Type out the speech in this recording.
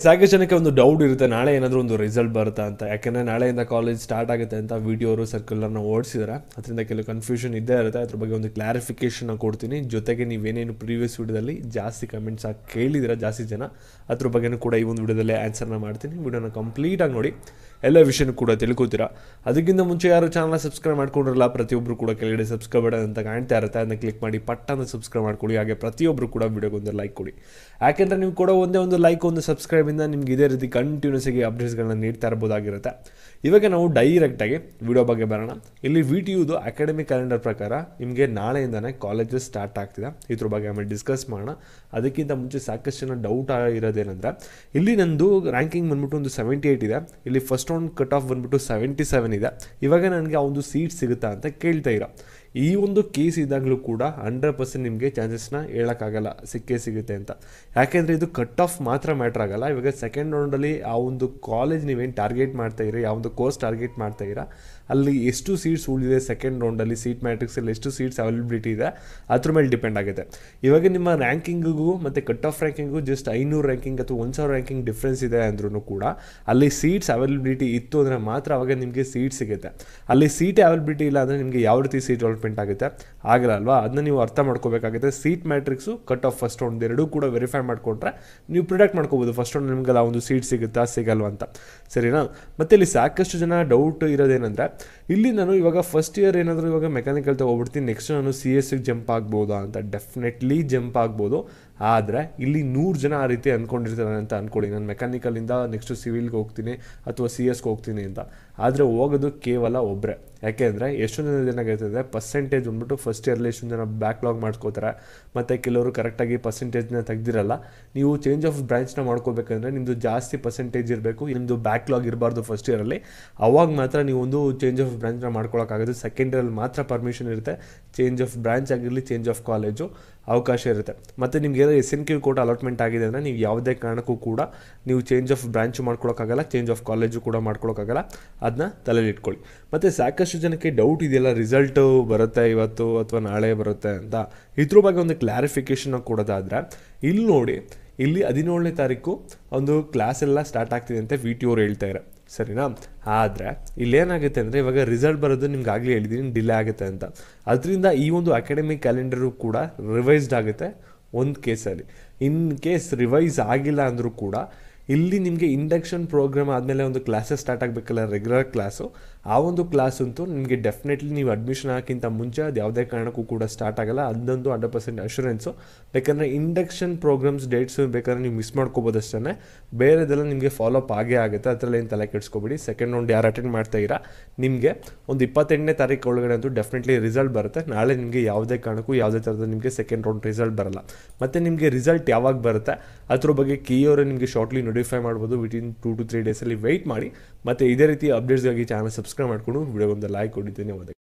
ಸಾಕಷ್ಟು ಜನಕ್ಕೆ ಒಂದು ಡೌಟ್ ಇರುತ್ತೆ, ನಾಳೆ ಏನಾದರೂ ಒಂದು ರಿಸಲ್ಟ್ ಬರುತ್ತಾ ಅಂತ. ಯಾಕೆಂದರೆ ನಾಳೆಯಿಂದ ಕಾಲೇಜ್ ಸ್ಟಾರ್ಟ್ ಆಗುತ್ತೆ ಅಂತ ವಿಡಿಯೋರು ಸರ್ಕ್ಯುಲರ್ನ ಓಡಿಸಿದ್ರೆ ಅದರಿಂದ ಕೆಲವು ಕನ್ಫ್ಯೂಷನ್ ಇದ್ದೇ ಇರುತ್ತೆ. ಅದ್ರ ಬಗ್ಗೆ ಒಂದು ಕ್ಲಾರಿಫಿಕೇಷನ್ ಕೊಡ್ತೀನಿ. ಜೊತೆಗೆ ನೀವೇನೇನು ಪ್ರೀವಿಯಸ್ ವಿಡಿಯೋದಲ್ಲಿ ಜಾಸ್ತಿ ಕಮೆಂಟ್ಸ್ ಆಗಿ ಕೇಳಿದಿರ ಜಾಸ್ತಿ ಜನ, ಅದ್ರ ಬಗ್ಗೆನೂ ಕೂಡ ಈ ಒಂದು ವಿಡಿಯೋದಲ್ಲಿ ಆನ್ಸರ್ನ ಮಾಡ್ತೀನಿ. ವಿಡಿಯೋನ ಕಂಪ್ಲೀಟಾಗಿ ನೋಡಿ, ಎಲ್ಲ ವಿಷಯನೂ ಕೂಡ ತಿಳ್ಕೊತೀರಾ. ಅದಕ್ಕಿಂತ ಮುಂಚೆ ಯಾರು ಚಾನಲ್ನ ಸಬ್ಸ್ಕ್ರೈಬ್ ಮಾಡ್ಕೊಂಡಿರಲ್ಲ, ಪ್ರತಿಯೊಬ್ಬರು ಕೂಡ ಕೆಳಗಡೆ ಸಬ್ಸ್ಕ್ರೈಬ್ ಬಟನ್ ಅಂತ ಕಾಣ್ತಾ ಇರುತ್ತೆ, ಅದನ್ನ ಕ್ಲಿಕ್ ಮಾಡಿ ಪಟ್ಟನ್ನು ಸಬ್ಸ್ಕ್ರೈಬ್ ಮಾಡ್ಕೊಳ್ಳಿ. ಹಾಗೆ ಪ್ರತಿಯೊಬ್ಬರು ಕೂಡ ವಿಡಿಯೋಗೊಂದು ಲೈಕ್ ಕೊಡಿ. ಯಾಕೆಂದರೆ ನೀವು ಕೊಡೋ ಒಂದೇ ಒಂದು ಲೈಕ್, ಒಂದು ಸಬ್ಸ್ಕ್ರೈಬಿಂದ ನಿಮ್ಗೆ ಇದೇ ರೀತಿ ಕಂಟಿನ್ಯೂಸ್ ಆಗಿ ಅಪ್ಡೇಟ್ಸ್ಗಳನ್ನ ನೀಡ್ತಾ ಇರ್ಬೋದಾಗಿರುತ್ತೆ. ಇವಾಗ ನಾವು ಡೈರೆಕ್ಟಾಗಿ ವಿಡಿಯೋ ಬಗ್ಗೆ ಬರೋಣ. ಇಲ್ಲಿ VTUದು ಅಕಾಡೆಮಿಕ್ ಕ್ಯಾಲೆಂಡರ್ ಪ್ರಕಾರ ನಿಮಗೆ ನಾಳೆಯಿಂದನೇ ಕಾಲೇಜಸ್ ಸ್ಟಾರ್ಟ್ ಆಗ್ತಿದೆ. ಇದ್ರ ಬಗ್ಗೆ ಆಮೇಲೆ ಡಿಸ್ಕಸ್ ಮಾಡೋಣ. ಅದಕ್ಕಿಂತ ಮುಂಚೆ ಸಾಕಷ್ಟು ಜನ ಡೌಟ್ ಇರೋದೇನೆಂದರೆ, ಇಲ್ಲಿ ನಂದು ರ್ಯಾಂಕಿಂಗ್ ಬಂದ್ಬಿಟ್ಟು ಒಂದು 78 ಇದೆ. ಇಲ್ಲಿ ಫಸ್ಟ್ ರೌಂಡ್ ಕಟ್ ಆಫ್ ಬಂದ್ಬಿಟ್ಟು 77 ಇದೆ. ಇವಾಗ ನನಗೆ ಆ ಒಂದು ಸೀಟ್ ಸಿಗುತ್ತಾ ಅಂತ ಕೇಳ್ತಾ ಇರೋ ಈ ಒಂದು ಕೇಸ್ ಇದ್ದಾಗಲೂ ಕೂಡ 100% ನಿಮಗೆ ಚಾನ್ಸಸ್ನ ಹೇಳೋಕ್ಕಾಗಲ್ಲ ಸಿಕ್ಕೇ ಸಿಗುತ್ತೆ ಅಂತ. ಯಾಕೆಂದರೆ ಇದು ಕಟ್ ಆಫ್ ಮಾತ್ರ ಮ್ಯಾಟ್ರ್ ಆಗಲ್ಲ. ಇವಾಗ ಸೆಕೆಂಡ್ ರೌಂಡಲ್ಲಿ ಆ ಒಂದು ಕಾಲೇಜ್ ನೀವೇನು ಟಾರ್ಗೆಟ್ ಮಾಡ್ತಾ ಇರಿ, ಯಾವ ಒಂದು ಕೋರ್ಸ್ ಟಾರ್ಗೆಟ್ ಮಾಡ್ತಾ ಇರ, ಅಲ್ಲಿ ಎಷ್ಟು ಸೀಟ್ಸ್ ಉಳಿದಿದೆ ಸೆಕೆಂಡ್ ರೌಂಡಲ್ಲಿ, ಸೀಟ್ ಮ್ಯಾಟ್ರಿಕ್ಸಲ್ಲಿ ಎಷ್ಟು ಸೀಟ್ಸ್ ಅವೈಲಬಿಲಿಟಿ ಇದೆ ಅದ್ರ ಮೇಲೆ ಡಿಪೆಂಡ್ ಆಗುತ್ತೆ. ಇವಾಗ ನಿಮ್ಮ ರ್ಯಾಂಕಿಂಗಿಗೂ ಮತ್ತು cut off ranking just 500 ranking ಅಥವಾ 1000 ರ್ಯಾಂಕಿಂಗ್ ಡಿಫ್ರೆನ್ಸ್ ಇದೆ ಅಂದ್ರೂ ಕೂಡ ಅಲ್ಲಿ ಸೀಟ್ಸ್ ಅವೈಲಬಿಲಿಟಿ ಇತ್ತು ಅಂದರೆ ಮಾತ್ರ ಅವಾಗ ನಿಮಗೆ ಸೀಟ್ ಸಿಗುತ್ತೆ. ಅಲ್ಲಿ ಸೀಟ್ ಅವೈಲಬಿಲಿಟಿ ಇಲ್ಲ ಅಂದರೆ ನಿಮಗೆ ಯಾವ ರೀತಿ ಸೀಟ್ ಡೆವಲಪ್ಮೆಂಟ್ ಆಗುತ್ತೆ ಆಗಲ್ಲ ಅಲ್ವಾ. ಅದನ್ನ ನೀವು ಅರ್ಥ ಮಾಡ್ಕೋಬೇಕಾಗುತ್ತೆ. Seat matrix cut off first round ಎರಡೂ ಕೂಡ ವೆರಿಫೈ ಮಾಡ್ಕೊಂಡ್ರೆ ನೀವು ಪ್ರಿಡಿಕ್ಟ್ ಮಾಡ್ಕೋಬೋದು ಫಸ್ಟ್ ರೌಂಡ್ ನಿಮ್ಗೆ ಆ ಒಂದು ಸೀಟ್ ಸಿಗುತ್ತಾ ಸಿಗಲ್ವ ಅಂತ. ಸರಿನಾ? ಮತ್ತು ಇಲ್ಲಿ ಸಾಕಷ್ಟು ಜನ ಡೌಟ್ ಇರೋದೇನೆಂದರೆ, ಇಲ್ಲಿ ನಾನು ಇವಾಗ ಫಸ್ಟ್ ಇಯರ್ ಏನಾದರೂ ಇವಾಗ ಮೆಕ್ಯಾನಿಕಲ್ ತೊಗೊಬಿಡ್ತೀನಿ, ನೆಕ್ಸ್ಟ್ ನಾನು CSಗೆ ಜಂಪ್ ಆಗ್ಬೋದಾ ಅಂತ. ಡೆಫಿನೆಟ್ಲಿ ಜಂಪ್ ಆಗ್ಬೋದು. ಆದರೆ ಇಲ್ಲಿ 100 ಜನ ಆ ರೀತಿ ಅಂದ್ಕೊಂಡಿರ್ತಾರೆ ಅಂತ ಅಂದ್ಕೊಳ್ಳಿ. ನಾನು ಮೆಕ್ಯಾನಿಕಲಿಂದ ನೆಕ್ಸ್ಟ್ ಸಿವಿಲ್ಗೆ ಹೋಗ್ತೀನಿ ಅಥವಾ CSಗೆ ಹೋಗ್ತೀನಿ ಅಂತ. ಆದರೆ ಹೋಗೋದು ಕೇವಲ ಒಬ್ಬರೇ. ಯಾಕೆಂದರೆ ಎಷ್ಟೊಂದು ಜನ ಏನಾಗುತ್ತೆ, ಪರ್ಸೆಂಟೇಜ್ ಬಂದ್ಬಿಟ್ಟು ಫಸ್ಟ್ ಇಯರ್ಲಿ ಎಷ್ಟೊಂದು ಜನ ಬ್ಯಾಕ್ಲಾಗ್ ಮಾಡ್ಕೋತಾರೆ, ಮತ್ತು ಕೆಲವರು ಕರೆಕ್ಟಾಗಿ ಪರ್ಸೆಂಟೇಜ್ನ ತೆಗ್ದಿರಲ್ಲ. ನೀವು ಚೇಂಜ್ ಆಫ್ ಬ್ರಾಂಚ್ನ ಮಾಡ್ಕೋಬೇಕಂದ್ರೆ ನಿಮ್ಮದು ಜಾಸ್ತಿ ಪರ್ಸೆಂಟೇಜ್ ಇರಬೇಕು, ನಿಮ್ಮದು ಬ್ಯಾಕ್ಲಾಗ್ ಇರಬಾರ್ದು ಫಸ್ಟ್ ಇಯರಲ್ಲಿ. ಅವಾಗ ಮಾತ್ರ ನೀವು ಒಂದು ಚೇಂಜ್ ಆಫ್ ಬ್ರಾಂಚ್ನ ಮಾಡ್ಕೊಳ್ಳೋಕ್ಕಾಗೋದು. ಸೆಕೆಂಡ್ ಇಯರಲ್ಲಿ ಮಾತ್ರ ಪರ್ಮಿಷನ್ ಇರುತ್ತೆ. ಚೇಂಜ್ ಆಫ್ ಬ್ರಾಂಚ್ ಆಗಿರಲಿ, ಚೇಂಜ್ ಆಫ್ ಕಾಲೇಜು ಅವಕಾಶ ಇರುತ್ತೆ. ಮತ್ತು ನಿಮ್ಗೆ ಏನಾದರೂ SNQ ಕೋಟ ಅಲಾಟ್ಮೆಂಟ್ ಆಗಿದೆ ಅಂದರೆ ನೀವು ಯಾವುದೇ ಕಾರಣಕ್ಕೂ ಕೂಡ ನೀವು ಚೇಂಜ್ ಆಫ್ ಬ್ರಾಂಚು ಮಾಡ್ಕೊಳ್ಳೋಕ್ಕಾಗಲ್ಲ, ಚೇಂಜ್ ಆಫ್ ಕಾಲೇಜು ಕೂಡ ಮಾಡ್ಕೊಳ್ಳೋಕ್ಕಾಗಲ್ಲ. ಅದನ್ನ ತಲೆಯಲ್ಲಿ ಇಟ್ಕೊಳ್ಳಿ. ಮತ್ತು ಸಾಕಷ್ಟು ಜನಕ್ಕೆ ಡೌಟ್ ಇದೆಯಲ್ಲ, ರಿಸಲ್ಟು ಬರುತ್ತೆ ಇವತ್ತು ಅಥವಾ ನಾಳೆ ಬರುತ್ತೆ ಅಂತ. ಇದ್ರ ಬಗ್ಗೆ ಒಂದು ಕ್ಲಾರಿಫಿಕೇಷನ್ ಕೊಡೋದಾದರೆ, ಇಲ್ಲಿ ನೋಡಿ, ಇಲ್ಲಿ 17ನೇ ತಾರೀಕು ಒಂದು ಕ್ಲಾಸ್ ಎಲ್ಲ ಸ್ಟಾರ್ಟ್ ಆಗ್ತಿದೆ ಅಂತ VTU ಅವ್ರು ಹೇಳ್ತಾರೆ. ಸರಿನಾ? ಆದರೆ ಇಲ್ಲೇನಾಗುತ್ತೆ ಅಂದರೆ, ಇವಾಗ ರಿಸಲ್ಟ್ ಬರೋದು ನಿಮ್ಗೆ ಆಗಲೇ ಹೇಳಿದ್ದೀನಿ ಡಿಲೇ ಆಗುತ್ತೆ ಅಂತ. ಅದರಿಂದ ಈ ಒಂದು ಅಕಾಡೆಮಿಕ್ ಕ್ಯಾಲೆಂಡರು ಕೂಡ ರಿವೈಸ್ಡ್ ಆಗುತ್ತೆ ಒಂದು ಕೇಸಲ್ಲಿ. ಇನ್ ಕೇಸ್ ರಿವೈಸ್ ಆಗಿಲ್ಲ ಅಂದರೂ ಕೂಡ ಇಲ್ಲಿ ನಿಮಗೆ ಇಂಡಕ್ಷನ್ ಪ್ರೋಗ್ರಾಮ್ ಆದಮೇಲೆ ಒಂದು ಕ್ಲಾಸಸ್ ಸ್ಟಾರ್ಟ್ ಆಗಬೇಕಲ್ಲ, ರೆಗ್ಯುಲರ್ ಕ್ಲಾಸು. ಆ ಒಂದು ಕ್ಲಾಸ್ ಅಂತೂ ನಿಮಗೆ ಡೆಫಿನೆಟ್ಲಿ ನೀವು ಅಡ್ಮಿಷನ್ ಹಾಕಿಂತ ಮುಂಚೆ ಅದು ಯಾವುದೇ ಕಾರಣಕ್ಕೂ ಕೂಡ ಸ್ಟಾರ್ಟ್ ಆಗಲ್ಲ. ಅದೊಂದು 100% ಅಶ್ಯೂರೆನ್ಸು. ಯಾಕಂದರೆ ಇಂಡಕ್ಷನ್ ಪ್ರೋಗ್ರಾಮ್ಸ್ ಡೇಟ್ಸು ಬೇಕಾದ್ರೆ ನೀವು ಮಿಸ್ ಮಾಡ್ಕೋಬೋದು ಅಷ್ಟೇ. ಬೇರೆದೆಲ್ಲ ನಿಮಗೆ ಫಾಲೋಅಪ್ ಆಗೇ ಆಗುತ್ತೆ, ಅದರಲ್ಲಿ ಏನು ತಲೆ ಕೆಡಿಸ್ಕೊಬೇಡಿ. ಸೆಕೆಂಡ್ ರೌಂಡ್ ಯಾರು ಅಟೆಂಡ್ ಮಾಡ್ತಾ ಇರಾ, ನಿಮಗೆ ಒಂದು 28ನೇ ತಾರೀಕು ಒಳಗಡೆ ಅಂತೂ ಡೆಫಿನೆಟ್ಲಿ ರಿಸಲ್ಟ್ ಬರುತ್ತೆ. ನಾಳೆ ನಿಮಗೆ ಯಾವುದೇ ಕಾರಣಕ್ಕೂ ಯಾವುದೇ ಥರದ ನಿಮಗೆ ಸೆಕೆಂಡ್ ರೌಂಡ್ ರಿಸಲ್ಟ್ ಬರಲ್ಲ. ಮತ್ತು ನಿಮಗೆ ರಿಸಲ್ಟ್ ಯಾವಾಗ ಬರುತ್ತೆ ಅದ್ರ ಬಗ್ಗೆ KE ನಿಮಗೆ ಶಾರ್ಟ್ಲಿ ನೋಟಿಫೈ ಮಾಡ್ಬೋದು. ವಿತಿನ್ 2 to 3 ಡೇಸಲ್ಲಿ ವೆಯ್ಟ್ ಮಾಡಿ. ಮತ್ತು ಇದೇ ರೀತಿ ಅಪ್ಡೇಟ್ಸ್ಗಾಗಿ ಚಾನಲ್ ಸಬ್ಸ್ಕ್ರೈಬ್ ಮಾಡಿಕೊಂಡು ವಿಡಿಯೋಗೊಂದು ಲೈಕ್ ಕೊಟ್ಟಿದ್ದೀನಿ.